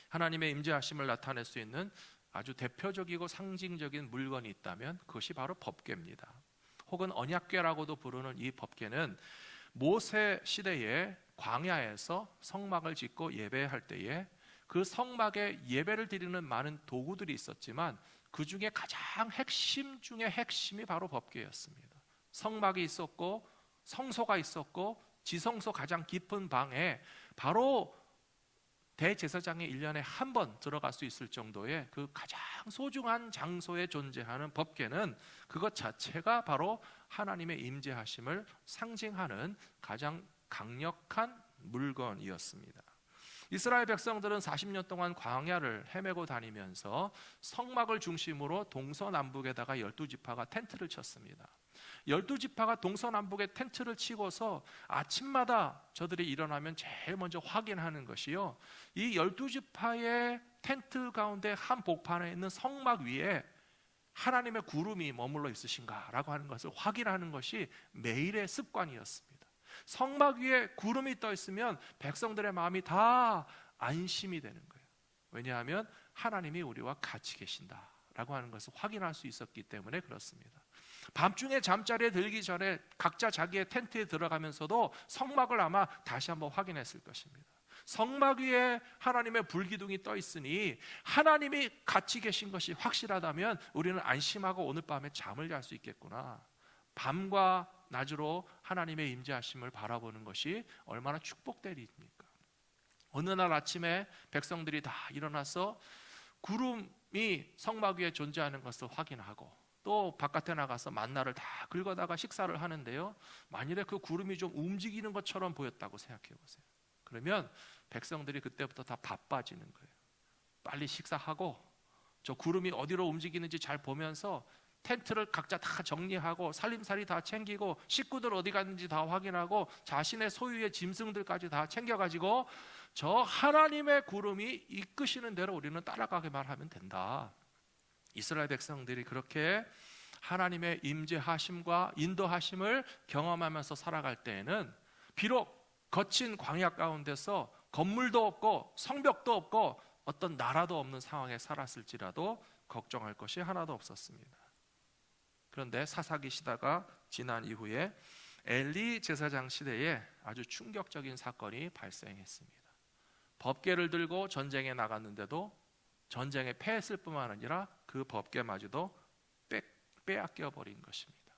하나님의 임재하심을 나타낼 수 있는 아주 대표적이고 상징적인 물건이 있다면 그것이 바로 법궤입니다. 혹은 언약궤라고도 부르는 이 법궤는 모세 시대에 광야에서 성막을 짓고 예배할 때에 그 성막에 예배를 드리는 많은 도구들이 있었지만 그 중에 가장 핵심 중에 핵심이 바로 법궤였습니다. 성막이 있었고 성소가 있었고 지성소 가장 깊은 방에 바로 대제사장이 1년에 한 번 들어갈 수 있을 정도의 그 가장 소중한 장소에 존재하는 법궤는 그것 자체가 바로 하나님의 임재하심을 상징하는 가장 강력한 물건이었습니다. 이스라엘 백성들은 40년 동안 광야를 헤매고 다니면서 성막을 중심으로 동서남북에다가 12지파가 텐트를 쳤습니다. 12지파가 동서남북에 텐트를 치고서 아침마다 저들이 일어나면 제일 먼저 확인하는 것이요, 이 12지파의 텐트 가운데 한 복판에 있는 성막 위에 하나님의 구름이 머물러 있으신가 라고 하는 것을 확인하는 것이 매일의 습관이었습니다. 성막 위에 구름이 떠 있으면 백성들의 마음이 다 안심이 되는 거예요. 왜냐하면 하나님이 우리와 같이 계신다 라고 하는 것을 확인할 수 있었기 때문에 그렇습니다. 밤중에 잠자리에 들기 전에 각자 자기의 텐트에 들어가면서도 성막을 아마 다시 한번 확인했을 것입니다. 성막 위에 하나님의 불기둥이 떠 있으니 하나님이 같이 계신 것이 확실하다면 우리는 안심하고 오늘 밤에 잠을 잘 수 있겠구나. 밤과 낮으로 하나님의 임재하심을 바라보는 것이 얼마나 축복될 일입니까? 어느 날 아침에 백성들이 다 일어나서 구름이 성막 위에 존재하는 것을 확인하고 또 바깥에 나가서 만나를 다 긁어다가 식사를 하는데요, 만일에 그 구름이 좀 움직이는 것처럼 보였다고 생각해 보세요. 그러면 백성들이 그때부터 다 바빠지는 거예요. 빨리 식사하고 저 구름이 어디로 움직이는지 잘 보면서 텐트를 각자 다 정리하고 살림살이 다 챙기고 식구들 어디 갔는지 다 확인하고 자신의 소유의 짐승들까지 다 챙겨가지고 저 하나님의 구름이 이끄시는 대로 우리는 따라가기만 하면 된다. 이스라엘 백성들이 그렇게 하나님의 임재하심과 인도하심을 경험하면서 살아갈 때에는 비록 거친 광야 가운데서 건물도 없고 성벽도 없고 어떤 나라도 없는 상황에 살았을지라도 걱정할 것이 하나도 없었습니다. 그런데 사사기 시대가 지난 이후에 엘리 제사장 시대에 아주 충격적인 사건이 발생했습니다. 법궤를 들고 전쟁에 나갔는데도 전쟁에 패했을 뿐만 아니라 그 법궤마저도 빼앗겨 버린 것입니다.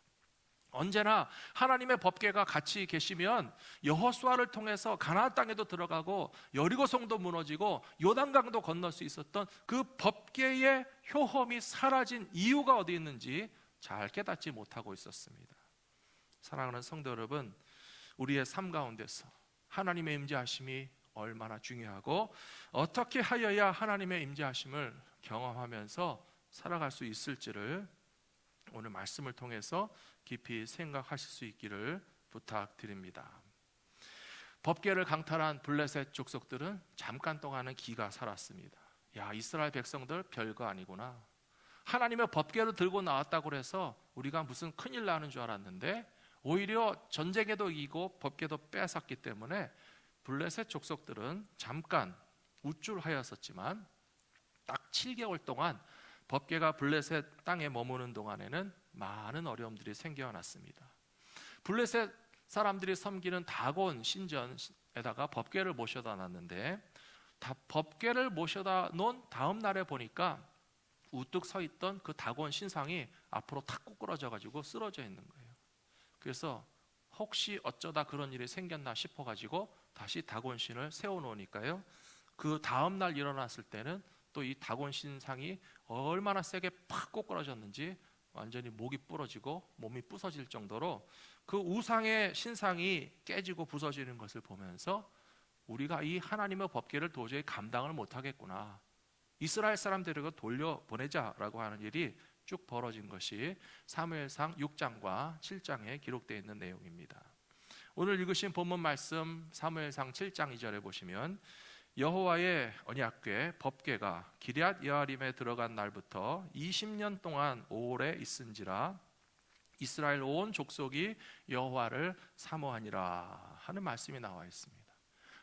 언제나 하나님의 법궤가 같이 계시면 여호수아를 통해서 가나안 땅에도 들어가고 여리고성도 무너지고 요단강도 건널 수 있었던 그 법궤의 효험이 사라진 이유가 어디 있는지 잘 깨닫지 못하고 있었습니다. 사랑하는 성도 여러분, 우리의 삶 가운데서 하나님의 임재하심이 얼마나 중요하고 어떻게 하여야 하나님의 임재하심을 경험하면서 살아갈 수 있을지를 오늘 말씀을 통해서 깊이 생각하실 수 있기를 부탁드립니다. 법궤를 강탈한 블레셋 족속들은 잠깐 동안은 기가 살았습니다. 야, 이스라엘 백성들 별거 아니구나. 하나님의 법궤를 들고 나왔다고 해서 우리가 무슨 큰일 나는 줄 알았는데 오히려 전쟁에도 이기고 법궤도 뺏었기 때문에 블레셋 족속들은 잠깐 우쭐하였었지만 딱 7개월 동안 법궤가 블레셋 땅에 머무는 동안에는 많은 어려움들이 생겨났습니다. 블레셋 사람들이 섬기는 다곤 신전에다가 법궤를 모셔다 놨는데 법궤를 모셔다 놓은 다음 날에 보니까 우뚝 서 있던 그 다곤 신상이 앞으로 탁 꼬꾸라져 가지고 쓰러져 있는 거예요. 그래서 혹시 어쩌다 그런 일이 생겼나 싶어 가지고 다시 다곤 신을 세워 놓으니까요, 그 다음 날 일어났을 때는 또 이 다곤 신상이 얼마나 세게 팍 꼬꾸라졌는지 완전히 목이 부러지고 몸이 부서질 정도로 그 우상의 신상이 깨지고 부서지는 것을 보면서 우리가 이 하나님의 법궤를 도저히 감당을 못하겠구나, 이스라엘 사람들에게 돌려보내자라고 하는 일이 쭉 벌어진 것이 사무엘상 6장과 7장에 기록되어 있는 내용입니다. 오늘 읽으신 본문 말씀 사무엘상 7장 2절에 보시면 여호와의 언약궤 법궤가 기럇 여아림에 들어간 날부터 20년 동안 오래 있은지라 이스라엘 온 족속이 여호와를 사모하니라 하는 말씀이 나와 있습니다.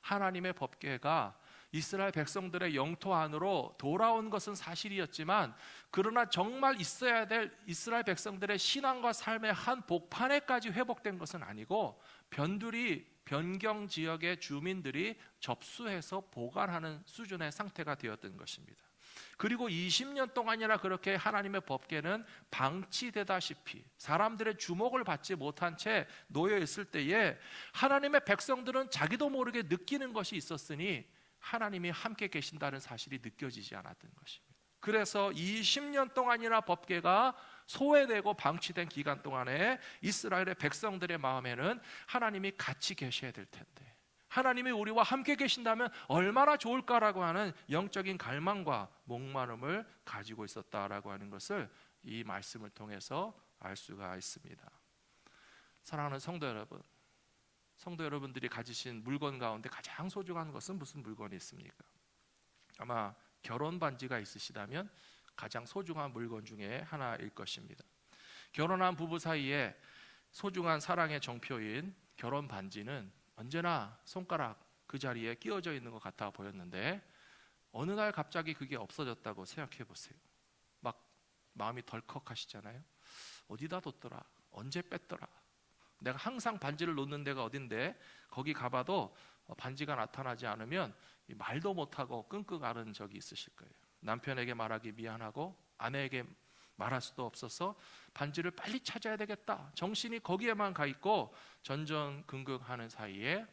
하나님의 법궤가 이스라엘 백성들의 영토 안으로 돌아온 것은 사실이었지만, 그러나 정말 있어야 될 이스라엘 백성들의 신앙과 삶의 한 복판에까지 회복된 것은 아니고, 변경 지역의 주민들이 접수해서 보관하는 수준의 상태가 되었던 것입니다. 그리고 20년 동안이나 그렇게 하나님의 법궤는 방치되다시피 사람들의 주목을 받지 못한 채 놓여 있을 때에 하나님의 백성들은 자기도 모르게 느끼는 것이 있었으니 하나님이 함께 계신다는 사실이 느껴지지 않았던 것입니다. 그래서 20년 동안이나 법궤가 소외되고 방치된 기간 동안에 이스라엘의 백성들의 마음에는 하나님이 같이 계셔야 될 텐데, 하나님이 우리와 함께 계신다면 얼마나 좋을까라고 하는 영적인 갈망과 목마름을 가지고 있었다라고 하는 것을 이 말씀을 통해서 알 수가 있습니다. 사랑하는 성도 여러분, 성도 여러분들이 가지신 물건 가운데 가장 소중한 것은 무슨 물건이 있습니까? 아마 결혼 반지가 있으시다면 가장 소중한 물건 중에 하나일 것입니다. 결혼한 부부 사이에 소중한 사랑의 정표인 결혼 반지는 언제나 손가락 그 자리에 끼워져 있는 것 같아 보였는데, 어느 날 갑자기 그게 없어졌다고 생각해 보세요. 막 마음이 덜컥하시잖아요. 어디다 뒀더라? 언제 뺐더라? 내가 항상 반지를 놓는 데가 어딘데 거기 가봐도 반지가 나타나지 않으면 말도 못하고 끙끙 앓은 적이 있으실 거예요. 남편에게 말하기 미안하고 아내에게 말할 수도 없어서 반지를 빨리 찾아야 되겠다, 정신이 거기에만 가 있고 전전긍긍하는 사이에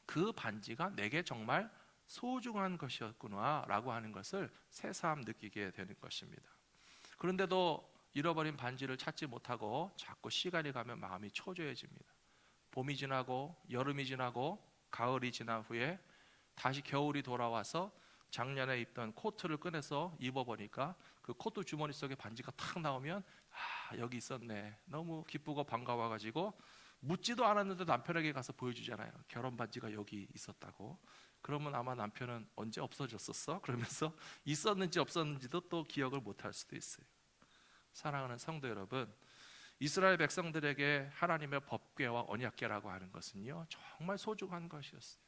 그 반지가 내게 정말 소중한 것이었구나 라고 하는 것을 새삼 느끼게 되는 것입니다. 그런데도 잃어버린 반지를 찾지 못하고 자꾸 시간이 가면 마음이 초조해집니다. 봄이 지나고 여름이 지나고 가을이 지난 후에 다시 겨울이 돌아와서 작년에 입던 코트를 꺼내서 입어보니까 그 코트 주머니 속에 반지가 탁 나오면 여기 있었네, 너무 기쁘고 반가워가지고 묻지도 않았는데 남편에게 가서 보여주잖아요. 결혼 반지가 여기 있었다고. 그러면 아마 남편은 언제 없어졌었어? 그러면서 있었는지 없었는지도 또 기억을 못할 수도 있어요. 사랑하는 성도 여러분, 이스라엘 백성들에게 하나님의 법궤와 언약궤라고 하는 것은요 정말 소중한 것이었어요.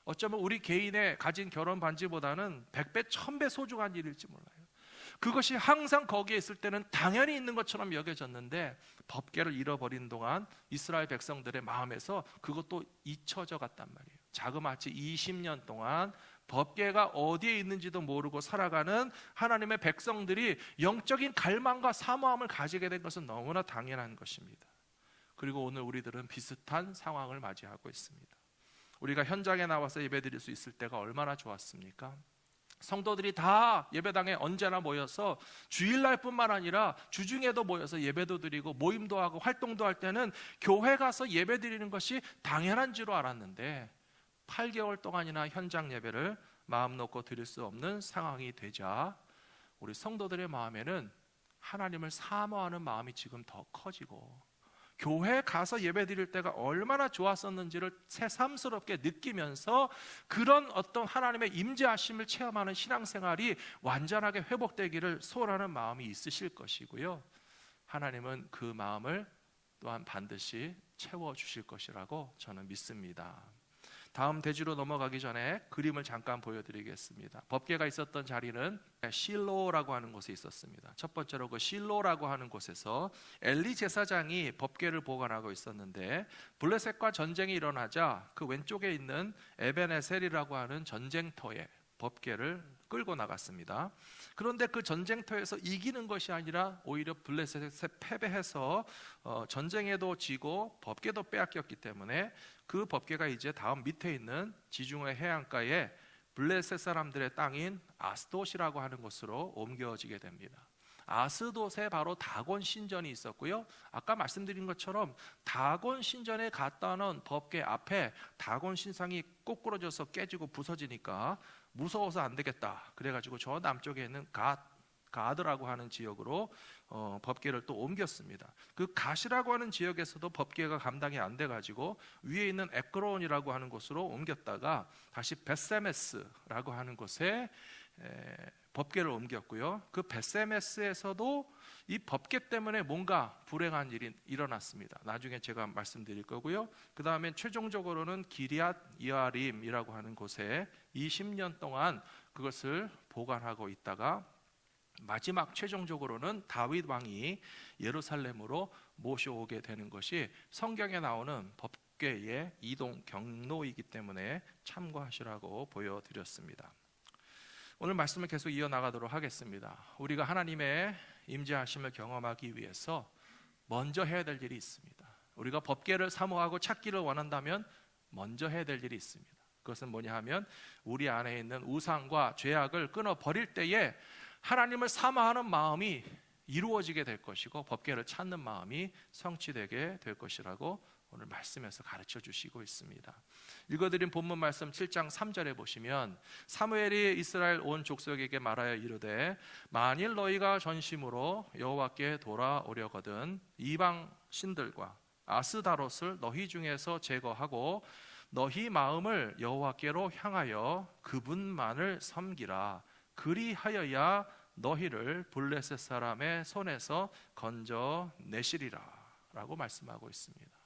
어쩌면 우리 개인의 가진 결혼 반지보다는 100배, 1000배 소중한 일일지 몰라요. 그것이 항상 거기에 있을 때는 당연히 있는 것처럼 여겨졌는데, 법궤를 잃어버린 동안 이스라엘 백성들의 마음에서 그것도 잊혀져 갔단 말이에요. 자그마치 20년 동안 법궤가 어디에 있는지도 모르고 살아가는 하나님의 백성들이 영적인 갈망과 사모함을 가지게 된 것은 너무나 당연한 것입니다. 그리고 오늘 우리들은 비슷한 상황을 맞이하고 있습니다. 우리가 현장에 나와서 예배드릴 수 있을 때가 얼마나 좋았습니까? 성도들이 다 예배당에 언제나 모여서 주일날뿐만 아니라 주중에도 모여서 예배도 드리고 모임도 하고 활동도 할 때는 교회 가서 예배드리는 것이 당연한 줄로 알았는데, 8개월 동안이나 현장 예배를 마음 놓고 드릴 수 없는 상황이 되자 우리 성도들의 마음에는 하나님을 사모하는 마음이 지금 더 커지고, 교회 가서 예배 드릴 때가 얼마나 좋았었는지를 새삼스럽게 느끼면서 그런 어떤 하나님의 임재하심을 체험하는 신앙생활이 완전하게 회복되기를 소원하는 마음이 있으실 것이고요, 하나님은 그 마음을 또한 반드시 채워주실 것이라고 저는 믿습니다. 다음 대지로 넘어가기 전에 그림을 잠깐 보여드리겠습니다. 법궤가 있었던 자리는 실로라고 하는 곳에 있었습니다. 첫 번째로 그 실로라고 하는 곳에서 엘리 제사장이 법궤를 보관하고 있었는데, 블레셋과 전쟁이 일어나자 그 왼쪽에 있는 에벤에셀이라고 하는 전쟁터에 법궤를 끌고 나갔습니다. 그런데 그 전쟁터에서 이기는 것이 아니라 오히려 블레셋에 패배해서 전쟁에도 지고 법궤도 빼앗겼기 때문에 그 법궤가 이제 다음 밑에 있는 지중해 해안가에 블레셋 사람들의 땅인 아스돗이라고 하는 곳으로 옮겨지게 됩니다. 아스돗에 바로 다곤 신전이 있었고요, 아까 말씀드린 것처럼 다곤 신전에 갖다 놓은 법궤 앞에 다곤 신상이 꼬꾸러져서 깨지고 부서지니까 무서워서 안 되겠다, 그래가지고 저 남쪽에 있는 가드라고 하는 지역으로 법궤를 또 옮겼습니다. 그 갓이라고 하는 지역에서도 법궤가 감당이 안 돼가지고 위에 있는 에크론이라고 하는 곳으로 옮겼다가 다시 벳세메스라고 하는 곳에 법궤를 옮겼고요. 그 벳세메스에서도 이 법궤 때문에 뭔가 불행한 일이 일어났습니다. 나중에 제가 말씀드릴 거고요. 그 다음에 최종적으로는 기리앗 여아림이라고 하는 곳에 20년 동안 그것을 보관하고 있다가 마지막 최종적으로는 다윗 왕이 예루살렘으로 모셔오게 되는 것이 성경에 나오는 법궤의 이동 경로이기 때문에 참고하시라고 보여드렸습니다. 오늘 말씀을 계속 이어나가도록 하겠습니다. 우리가 하나님의 임재하심을 경험하기 위해서 먼저 해야 될 일이 있습니다. 우리가 법궤를 사모하고 찾기를 원한다면 먼저 해야 될 일이 있습니다. 그것은 뭐냐 하면 우리 안에 있는 우상과 죄악을 끊어버릴 때에 하나님을 사모하는 마음이 이루어지게 될 것이고 법궤를 찾는 마음이 성취되게 될 것이라고 오늘 말씀에서 가르쳐 주시고 있습니다. 읽어드린 본문 말씀 7장 3절에 보시면 사무엘이 이스라엘 온 족속에게 말하여 이르되 만일 너희가 전심으로 여호와께 돌아오려거든 이방 신들과 아스다롯을 너희 중에서 제거하고 너희 마음을 여호와께로 향하여 그분만을 섬기라. 그리하여야 너희를 블레셋 사람의 손에서 건져내시리라 라고 말씀하고 있습니다.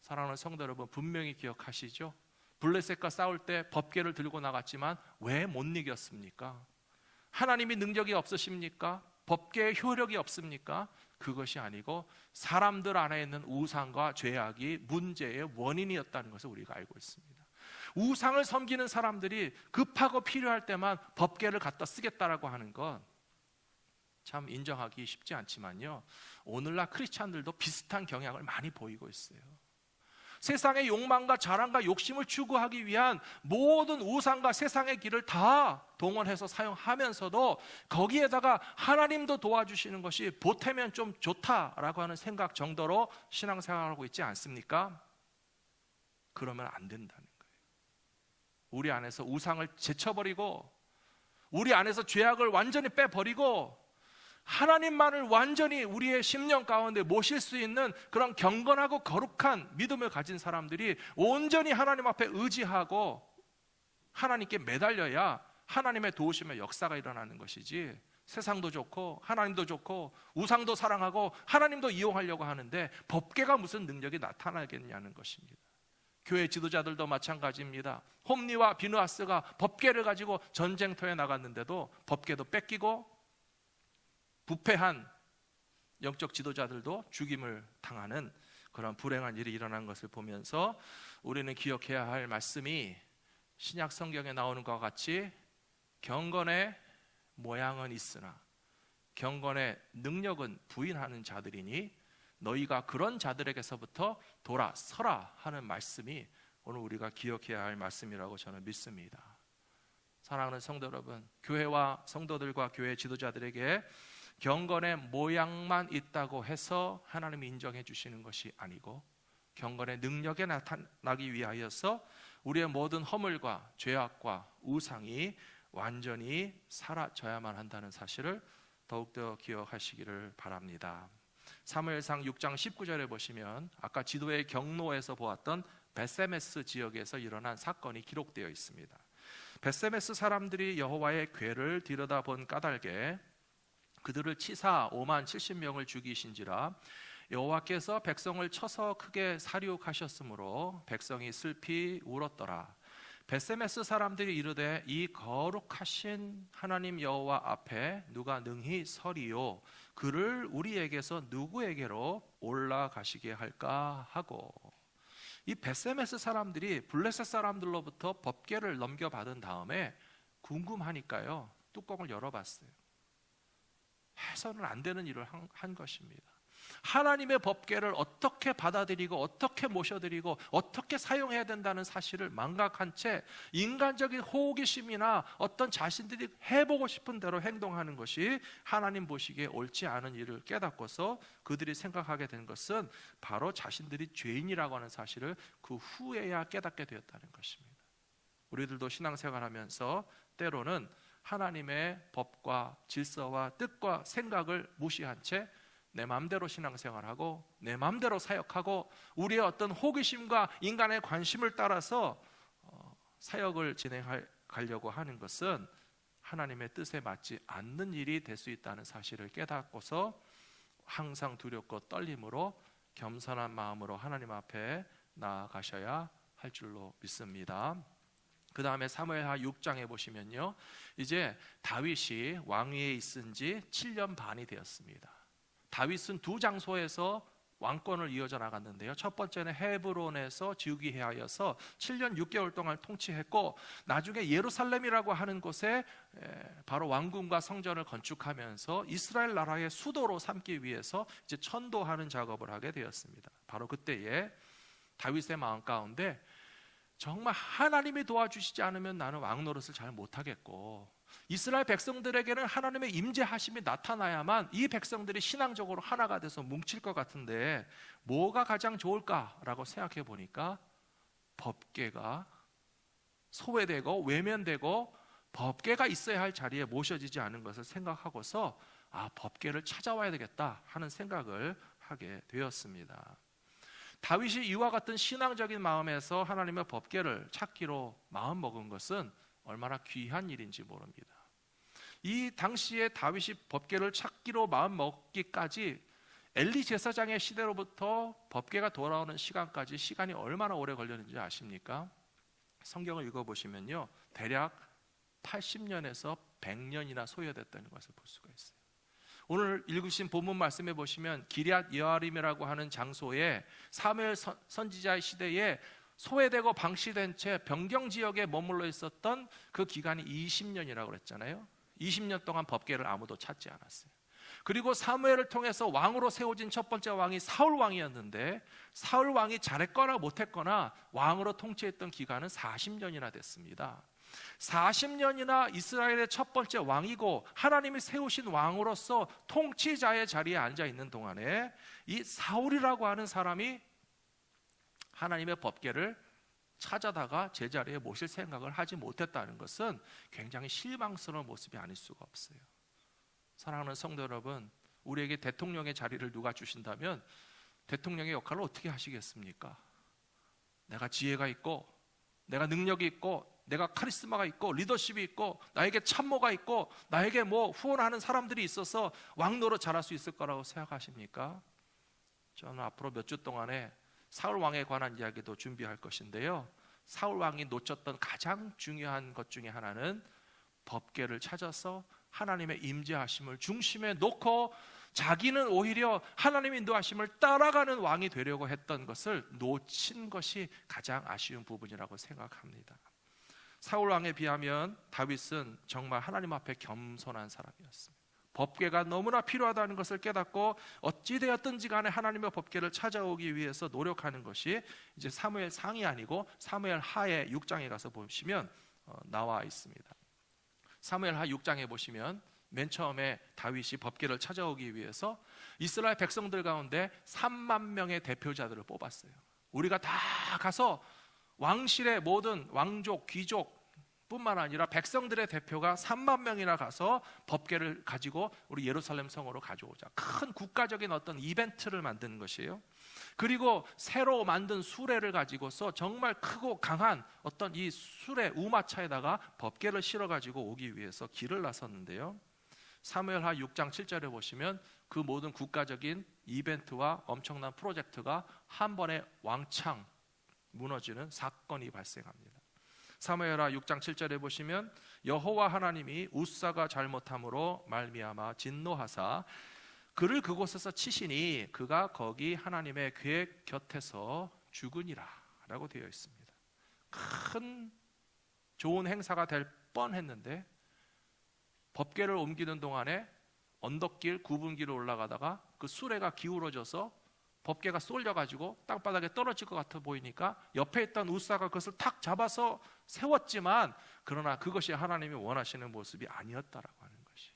사랑하는 성도 여러분, 분명히 기억하시죠? 블레셋과 싸울 때 법궤를 들고 나갔지만 왜 못 이겼습니까? 하나님이 능력이 없으십니까? 법궤의 효력이 없습니까? 그것이 아니고 사람들 안에 있는 우상과 죄악이 문제의 원인이었다는 것을 우리가 알고 있습니다. 우상을 섬기는 사람들이 급하고 필요할 때만 법궤를 갖다 쓰겠다라고 하는 건 참 인정하기 쉽지 않지만요, 오늘날 크리스찬들도 비슷한 경향을 많이 보이고 있어요. 세상의 욕망과 자랑과 욕심을 추구하기 위한 모든 우상과 세상의 길을 다 동원해서 사용하면서도 거기에다가 하나님도 도와주시는 것이 보태면 좀 좋다라고 하는 생각 정도로 신앙생활하고 있지 않습니까? 그러면 안 된다는 거예요. 우리 안에서 우상을 제쳐버리고 우리 안에서 죄악을 완전히 빼버리고 하나님만을 완전히 우리의 심령 가운데 모실 수 있는 그런 경건하고 거룩한 믿음을 가진 사람들이 온전히 하나님 앞에 의지하고 하나님께 매달려야 하나님의 도우심의 역사가 일어나는 것이지, 세상도 좋고 하나님도 좋고 우상도 사랑하고 하나님도 이용하려고 하는데 법궤가 무슨 능력이 나타나겠냐는 것입니다. 교회 지도자들도 마찬가지입니다. 홈리와 비누아스가 법궤를 가지고 전쟁터에 나갔는데도 법궤도 뺏기고 부패한 영적 지도자들도 죽임을 당하는 그런 불행한 일이 일어난 것을 보면서 우리는 기억해야 할 말씀이 신약 성경에 나오는 것과 같이 경건의 모양은 있으나 경건의 능력은 부인하는 자들이니 너희가 그런 자들에게서부터 돌아서라 하는 말씀이 오늘 우리가 기억해야 할 말씀이라고 저는 믿습니다. 사랑하는 성도 여러분, 교회와 성도들과 교회 지도자들에게 경건의 모양만 있다고 해서 하나님이 인정해 주시는 것이 아니고 경건의 능력에 나타나기 위하여서 우리의 모든 허물과 죄악과 우상이 완전히 사라져야만 한다는 사실을 더욱더 기억하시기를 바랍니다. 사무엘상 6장 19절에 보시면 아까 지도의 경로에서 보았던 벳세메스 지역에서 일어난 사건이 기록되어 있습니다. 벳세메스 사람들이 여호와의 궤를 들여다본 까닭에 그들을 치사 5만 70명을 죽이신지라 여호와께서 백성을 쳐서 크게 살육하셨으므로 백성이 슬피 울었더라. 벳세메스 사람들이 이르되 이 거룩하신 하나님 여호와 앞에 누가 능히 서리요 그를 우리에게서 누구에게로 올라가시게 할까 하고, 이 벳세메스 사람들이 블레셋 사람들로부터 법궤를 넘겨받은 다음에 궁금하니까요 뚜껑을 열어봤어요. 해서는 안 되는 일을 한 것입니다. 하나님의 법궤를 어떻게 받아들이고 어떻게 모셔드리고 어떻게 사용해야 된다는 사실을 망각한 채 인간적인 호기심이나 어떤 자신들이 해보고 싶은 대로 행동하는 것이 하나님 보시기에 옳지 않은 일을 깨닫고서 그들이 생각하게 된 것은 바로 자신들이 죄인이라고 하는 사실을 그 후에야 깨닫게 되었다는 것입니다. 우리들도 신앙생활하면서 때로는 하나님의 법과 질서와 뜻과 생각을 무시한 채 내 마음대로 신앙생활하고 내 마음대로 사역하고 우리의 어떤 호기심과 인간의 관심을 따라서 사역을 진행하려고 하는 것은 하나님의 뜻에 맞지 않는 일이 될 수 있다는 사실을 깨닫고서 항상 두렵고 떨림으로 겸손한 마음으로 하나님 앞에 나아가셔야 할 줄로 믿습니다. 그 다음에 사무엘하 6장에 보시면요, 이제 다윗이 왕위에 있은 지 7년 반이 되었습니다. 다윗은 두 장소에서 왕권을 이어져 나갔는데요, 첫 번째는 헤브론에서 즉위하여서 7년 6개월 동안 통치했고, 나중에 예루살렘이라고 하는 곳에 바로 왕궁과 성전을 건축하면서 이스라엘 나라의 수도로 삼기 위해서 이제 천도하는 작업을 하게 되었습니다. 바로 그때에 다윗의 마음 가운데 정말 하나님이 도와주시지 않으면 나는 왕 노릇을 잘 못하겠고, 이스라엘 백성들에게는 하나님의 임재하심이 나타나야만 이 백성들이 신앙적으로 하나가 돼서 뭉칠 것 같은데 뭐가 가장 좋을까라고 생각해 보니까 법궤가 소외되고 외면되고 법궤가 있어야 할 자리에 모셔지지 않은 것을 생각하고서 법궤를 찾아와야 되겠다 하는 생각을 하게 되었습니다. 다윗이 이와 같은 신앙적인 마음에서 하나님의 법궤를 찾기로 마음먹은 것은 얼마나 귀한 일인지 모릅니다. 이 당시에 다윗이 법궤를 찾기로 마음먹기까지 엘리 제사장의 시대로부터 법궤가 돌아오는 시간까지 시간이 얼마나 오래 걸렸는지 아십니까? 성경을 읽어보시면요, 대략 80년에서 100년이나 소요됐다는 것을 볼 수가 있어요. 오늘 읽으신 본문 말씀에 보시면 기럇 여아림이라고 하는 장소에 사무엘 선지자의 시대에 소외되고 방치된 채 변경 지역에 머물러 있었던 그 기간이 20년이라고 그랬잖아요. 20년 동안 법궤를 아무도 찾지 않았어요. 그리고 사무엘을 통해서 왕으로 세워진 첫 번째 왕이 사울 왕이었는데, 사울 왕이 잘했거나 못했거나 왕으로 통치했던 기간은 40년이나 됐습니다. 40년이나 이스라엘의 첫 번째 왕이고 하나님이 세우신 왕으로서 통치자의 자리에 앉아 있는 동안에 이 사울이라고 하는 사람이 하나님의 법궤를 찾아다가 제자리에 모실 생각을 하지 못했다는 것은 굉장히 실망스러운 모습이 아닐 수가 없어요. 사랑하는 성도 여러분, 우리에게 대통령의 자리를 누가 주신다면 대통령의 역할을 어떻게 하시겠습니까? 내가 지혜가 있고, 내가 능력이 있고, 내가 카리스마가 있고, 리더십이 있고, 나에게 참모가 있고, 나에게 후원하는 사람들이 있어서 왕노릇 잘할 수 있을 거라고 생각하십니까? 저는 앞으로 몇 주 동안에 사울 왕에 관한 이야기도 준비할 것인데요, 사울 왕이 놓쳤던 가장 중요한 것 중에 하나는 법궤를 찾아서 하나님의 임재하심을 중심에 놓고 자기는 오히려 하나님의 인도하심을 따라가는 왕이 되려고 했던 것을 놓친 것이 가장 아쉬운 부분이라고 생각합니다. 사울 왕에 비하면 다윗은 정말 하나님 앞에 겸손한 사람이었습니다. 법궤가 너무나 필요하다는 것을 깨닫고 어찌되었든지 간에 하나님의 법궤를 찾아오기 위해서 노력하는 것이 이제 사무엘 상이 아니고 사무엘 하의 6장에 가서 보시면 나와 있습니다. 사무엘 하 6장에 보시면 맨 처음에 다윗이 법궤를 찾아오기 위해서 이스라엘 백성들 가운데 3만 명의 대표자들을 뽑았어요. 우리가 다 가서 왕실의 모든 왕족, 귀족 뿐만 아니라 백성들의 대표가 3만 명이나 가서 법궤를 가지고 우리 예루살렘 성으로 가져오자. 큰 국가적인 어떤 이벤트를 만드는 것이에요. 그리고 새로 만든 수레를 가지고서 정말 크고 강한 어떤 이 수레 우마차에다가 법궤를 실어 가지고 오기 위해서 길을 나섰는데요, 사무엘하 6장 7절에 보시면 그 모든 국가적인 이벤트와 엄청난 프로젝트가 한 번에 왕창 무너지는 사건이 발생합니다. 사무엘하 6장 7절에 보시면 여호와 하나님이 웃사가 잘못함으로 말미암아 진노하사 그를 그곳에서 치시니 그가 거기 하나님의 궤 곁에서 죽으니라 라고 되어 있습니다. 큰 좋은 행사가 될 뻔했는데 법궤를 옮기는 동안에 언덕길, 굽은길을 올라가다가 그 수레가 기울어져서 법궤가 쏠려가지고 땅바닥에 떨어질 것 같아 보이니까 옆에 있던 웃사가 그것을 탁 잡아서 세웠지만, 그러나 그것이 하나님이 원하시는 모습이 아니었다라고 하는 것이,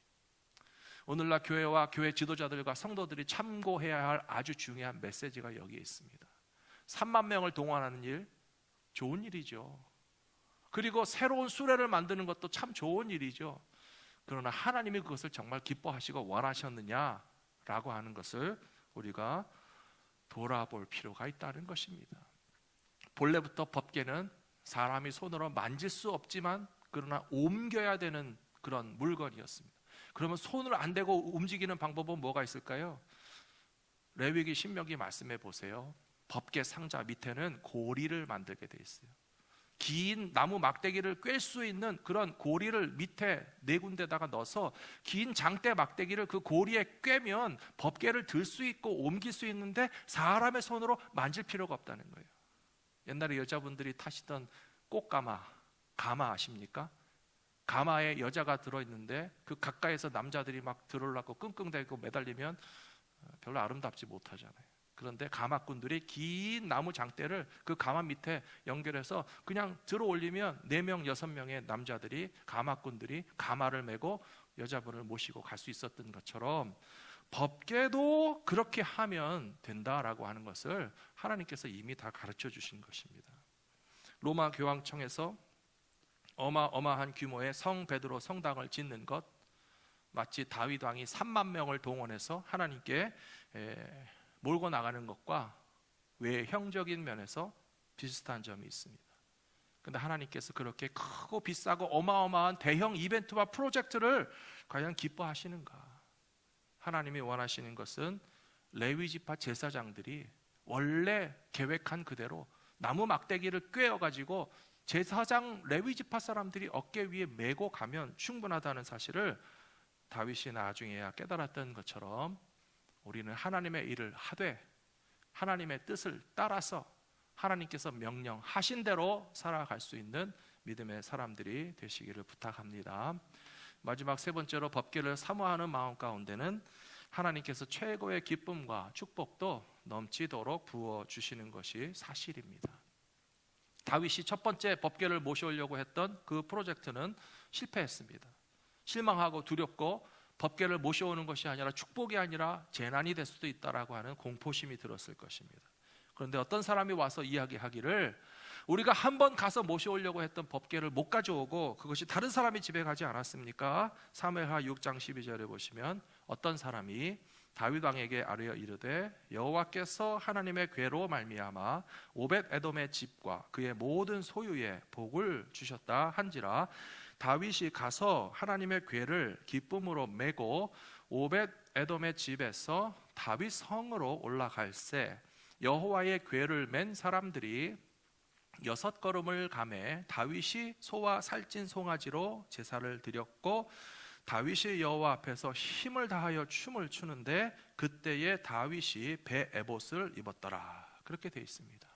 오늘날 교회와 교회 지도자들과 성도들이 참고해야 할 아주 중요한 메시지가 여기에 있습니다. 3만 명을 동원하는 일, 좋은 일이죠. 그리고 새로운 수레를 만드는 것도 참 좋은 일이죠. 그러나 하나님이 그것을 정말 기뻐하시고 원하셨느냐라고 하는 것을 우리가 돌아볼 필요가 있다는 것입니다. 본래부터 법궤는 사람이 손으로 만질 수 없지만 그러나 옮겨야 되는 그런 물건이었습니다. 그러면 손을 안 대고 움직이는 방법은 뭐가 있을까요? 레위기 신명기 말씀해 보세요. 법궤 상자 밑에는 고리를 만들게 돼 있어요. 긴 나무 막대기를 꿰 수 있는 그런 고리를 밑에 네 군데다가 넣어서 긴 장대 막대기를 그 고리에 꿰면 법궤를 들 수 있고 옮길 수 있는데 사람의 손으로 만질 필요가 없다는 거예요. 옛날에 여자분들이 타시던 꽃가마, 가마 아십니까? 가마에 여자가 들어있는데 그 가까이서 남자들이 막 들어오려고 끙끙대고 매달리면 별로 아름답지 못하잖아요. 그런데 가마꾼들이 긴 나무 장대를 그 가마 밑에 연결해서 그냥 들어 올리면 4명, 6명의 남자들이, 가마꾼들이 가마를 메고 여자분을 모시고 갈 수 있었던 것처럼 법궤도 그렇게 하면 된다라고 하는 것을 하나님께서 이미 다 가르쳐 주신 것입니다. 로마 교황청에서 어마어마한 규모의 성 베드로 성당을 짓는 것, 마치 다윗 왕이 3만 명을 동원해서 하나님께 몰고 나가는 것과 외형적인 면에서 비슷한 점이 있습니다. 그런데 하나님께서 그렇게 크고 비싸고 어마어마한 대형 이벤트와 프로젝트를 과연 기뻐하시는가? 하나님이 원하시는 것은 레위지파 제사장들이 원래 계획한 그대로 나무 막대기를 꿰어가지고 제사장 레위지파 사람들이 어깨 위에 메고 가면 충분하다는 사실을 다윗이 나중에야 깨달았던 것처럼 우리는 하나님의 일을 하되 하나님의 뜻을 따라서 하나님께서 명령하신 대로 살아갈 수 있는 믿음의 사람들이 되시기를 부탁합니다. 마지막 세 번째로 법궤를 사모하는 마음 가운데는 하나님께서 최고의 기쁨과 축복도 넘치도록 부어주시는 것이 사실입니다. 다윗이 첫 번째 법궤를 모셔오려고 했던 그 프로젝트는 실패했습니다. 실망하고 두렵고 법궤를 모셔오는 것이 아니라 축복이 아니라 재난이 될 수도 있다라고 하는 공포심이 들었을 것입니다. 그런데 어떤 사람이 와서 이야기하기를 우리가 한번 가서 모셔오려고 했던 법궤를 못 가져오고 그것이 다른 사람이 집에 가지 않았습니까? 사무엘하 6장 12절에 보시면 어떤 사람이 다윗 왕에게 아뢰어 이르되 여호와께서 하나님의 궤로 말미암아 오벳 에돔의 집과 그의 모든 소유에 복을 주셨다 한지라 다윗이 가서 하나님의 궤를 기쁨으로 메고 오벳 에돔의 집에서 다윗 성으로 올라갈새 여호와의 궤를 맨 사람들이 6걸음을 가매 다윗이 소와 살찐 송아지로 제사를 드렸고 다윗이 여호와 앞에서 힘을 다하여 춤을 추는데 그때에 다윗이 배 에봇을 입었더라. 그렇게 되어 있습니다.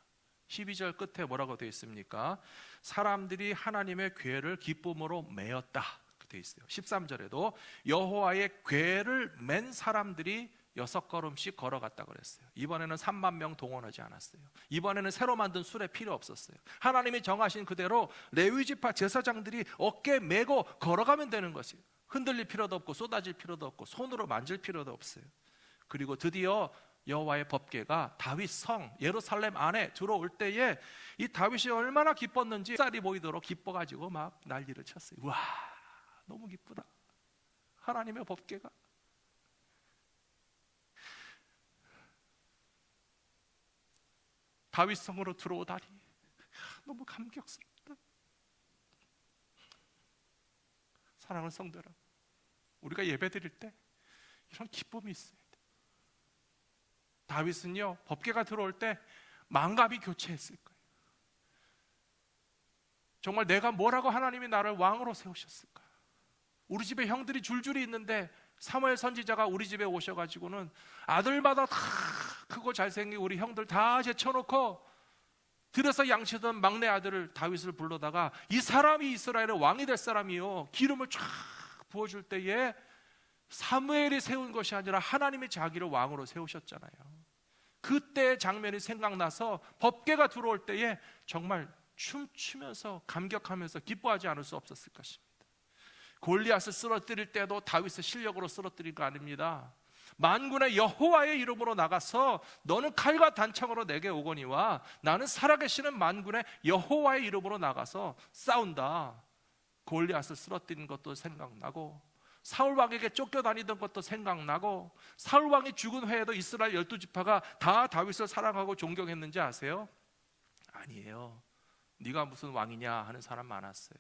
12절 끝에 뭐라고 되어 있습니까? 사람들이 하나님의 궤를 기쁨으로 메었다. 되어 있어요. 13절에도 여호와의 궤를 맨 사람들이 6걸음씩 걸어갔다 그랬어요. 이번에는 3만 명 동원하지 않았어요. 이번에는 새로 만든 수레 필요 없었어요. 하나님이 정하신 그대로 레위지파 제사장들이 어깨 메고 걸어가면 되는 것이에요. 흔들릴 필요도 없고 쏟아질 필요도 없고 손으로 만질 필요도 없어요. 그리고 드디어 여호와의 법궤가 다윗 성 예루살렘 안에 들어올 때에 이 다윗이 얼마나 기뻤는지 쌀이 보이도록 기뻐가지고 막 난리를 쳤어요. 와, 너무 기쁘다. 하나님의 법궤가 다윗 성으로 들어오다니 너무 감격스럽다. 사랑하는 성도 여러분, 우리가 예배드릴 때 이런 기쁨이 있어야 돼. 다윗은요 법궤가 들어올 때 만감이 교체했을 거예요. 정말 내가 뭐라고 하나님이 나를 왕으로 세우셨을까? 우리 집에 형들이 줄줄이 있는데 사무엘 선지자가 우리 집에 오셔가지고는 아들마다 다 크고 잘생긴 우리 형들 다 제쳐놓고 들에서 양치던 막내 아들을 다윗을 불러다가 이 사람이 이스라엘의 왕이 될 사람이요 기름을 쫙 부어줄 때에 사무엘이 세운 것이 아니라 하나님이 자기를 왕으로 세우셨잖아요. 그때의 장면이 생각나서 법궤가 들어올 때에 정말 춤추면서 감격하면서 기뻐하지 않을 수 없었을 것입니다. 골리앗을 쓰러뜨릴 때도 다윗의 실력으로 쓰러뜨린 거 아닙니다. 만군의 여호와의 이름으로 나가서 너는 칼과 단창으로 내게 오거니와 나는 살아계시는 만군의 여호와의 이름으로 나가서 싸운다. 골리앗을 쓰러뜨린 것도 생각나고 사울왕에게 쫓겨다니던 것도 생각나고 사울왕이 죽은 후에도 이스라엘 12지파가 다 다윗을 사랑하고 존경했는지 아세요? 아니에요. 네가 무슨 왕이냐 하는 사람 많았어요.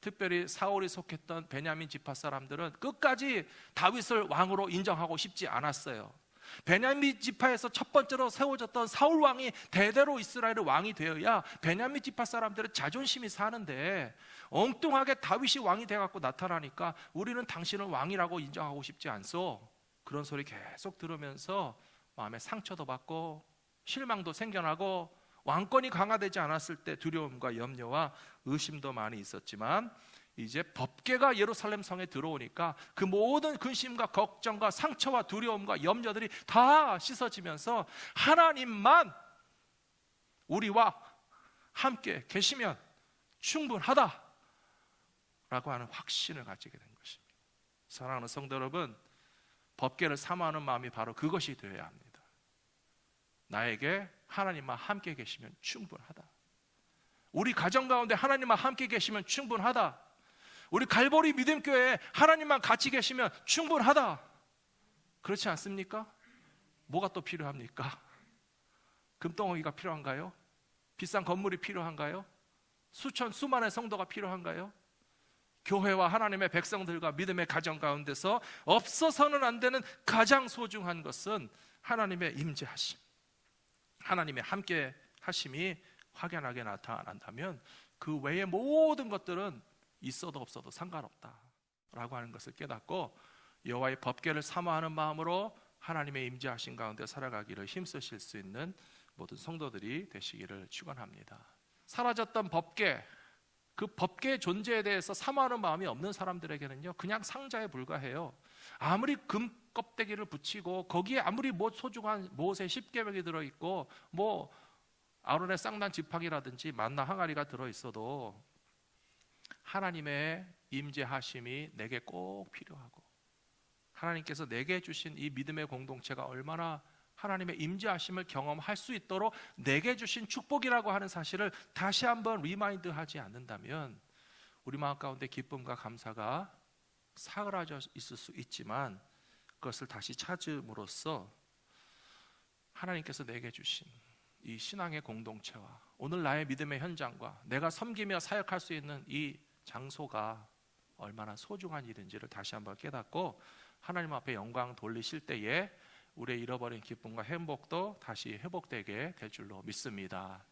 특별히 사울이 속했던 베냐민 지파 사람들은 끝까지 다윗을 왕으로 인정하고 싶지 않았어요. 베냐민 지파에서 첫 번째로 세워졌던 사울 왕이 대대로 이스라엘의 왕이 되어야 베냐민 지파 사람들은 자존심이 사는데, 엉뚱하게 다윗이 왕이 돼갖고 나타나니까 우리는 당신을 왕이라고 인정하고 싶지 않소. 그런 소리 계속 들으면서 마음에 상처도 받고 실망도 생겨나고, 왕권이 강화되지 않았을 때 두려움과 염려와 의심도 많이 있었지만, 이제 법궤가 예루살렘 성에 들어오니까 그 모든 근심과 걱정과 상처와 두려움과 염려들이 다 씻어지면서 하나님만 우리와 함께 계시면 충분하다 라고 하는 확신을 가지게 된 것입니다. 사랑하는 성도 여러분, 법궤를 사모하는 마음이 바로 그것이 되어야 합니다. 나에게 하나님만 함께 계시면 충분하다. 우리 가정 가운데 하나님만 함께 계시면 충분하다. 우리 갈보리 믿음교회에 하나님만 같이 계시면 충분하다. 그렇지 않습니까? 뭐가 또 필요합니까? 금덩어리가 필요한가요? 비싼 건물이 필요한가요? 수많은 성도가 필요한가요? 교회와 하나님의 백성들과 믿음의 가정 가운데서 없어서는 안 되는 가장 소중한 것은 하나님의 임재하심, 하나님의 함께 하심이 확연하게 나타난다면 그 외의 모든 것들은 있어도 없어도 상관없다라고 하는 것을 깨닫고, 여호와의 법궤를 사모하는 마음으로 하나님의 임재하심 가운데 살아가기를 힘쓰실 수 있는 모든 성도들이 되시기를 축원합니다. 사라졌던 법궤, 그 법궤의 존재에 대해서 사모하는 마음이 없는 사람들에게는요, 그냥 상자에 불과해요. 아무리 금 껍데기를 붙이고 거기에 아무리 소중한 모세 십계명이 들어있고 아론의 쌍난 지팡이라든지 만나 항아리가 들어있어도 하나님의 임재하심이 내게 꼭 필요하고, 하나님께서 내게 주신 이 믿음의 공동체가 얼마나 하나님의 임재하심을 경험할 수 있도록 내게 주신 축복이라고 하는 사실을 다시 한번 리마인드하지 않는다면 우리 마음 가운데 기쁨과 감사가 사그라져 있을 수 있지만, 그것을 다시 찾음으로써 하나님께서 내게 주신 이 신앙의 공동체와 오늘 나의 믿음의 현장과 내가 섬기며 사역할 수 있는 이 장소가 얼마나 소중한 일인지를 다시 한번 깨닫고 하나님 앞에 영광 돌리실 때에 우리의 잃어버린 기쁨과 행복도 다시 회복되게 될 줄로 믿습니다.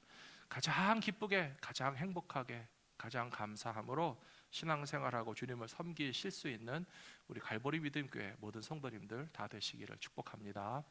가장 기쁘게, 가장 행복하게, 가장 감사함으로 신앙생활하고 주님을 섬기실 수 있는 우리 갈보리 믿음교회 모든 성도님들 다 되시기를 축복합니다.